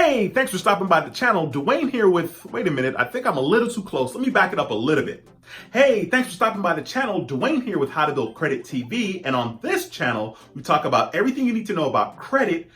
Hey, thanks for stopping by the channel. Duane here with, wait a minute, I think I'm a little too close. Let me back it up a little bit. Hey, thanks for stopping by the channel. Duane here with How to Build Credit TV. And on this channel, we talk about everything you need to know about credit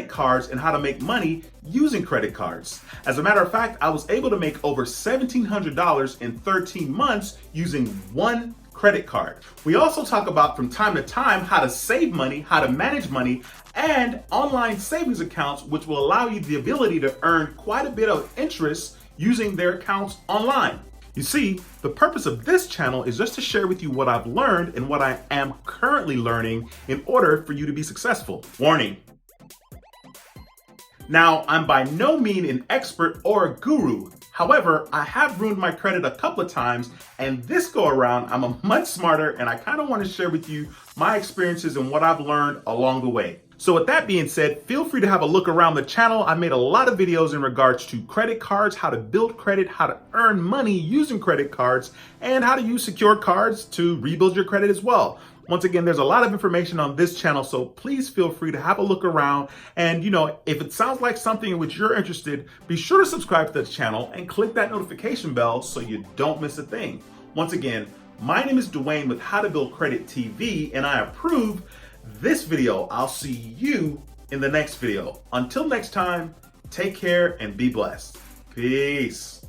cards, and how to make money using credit cards. As a matter of fact, I was able to make over $1,700 in 13 months using one credit card. We also talk about from time to time how to save money, how to manage money, and online savings accounts, which will allow you the ability to earn quite a bit of interest using their accounts online. You see, the purpose of this channel is just to share with you what I've learned and what I am currently learning in order for you to be successful. Warning. Now, I'm by no means an expert or a guru. However, I have ruined my credit a couple of times, and this go around, I'm a much smarter, and I kind of want to share with you my experiences and what I've learned along the way. So with that being said, feel free to have a look around the channel. I made a lot of videos in regards to credit cards, how to build credit, how to earn money using credit cards, and how to use secure cards to rebuild your credit as well. Once again, there's a lot of information on this channel, so please feel free to have a look around. And if it sounds like something in which you're interested, be sure to subscribe to the channel and click that notification bell so you don't miss a thing. Once again, my name is Duane with How to Build Credit TV, and I approve this video. I'll see you in the next video. Until next time, take care and be blessed. Peace.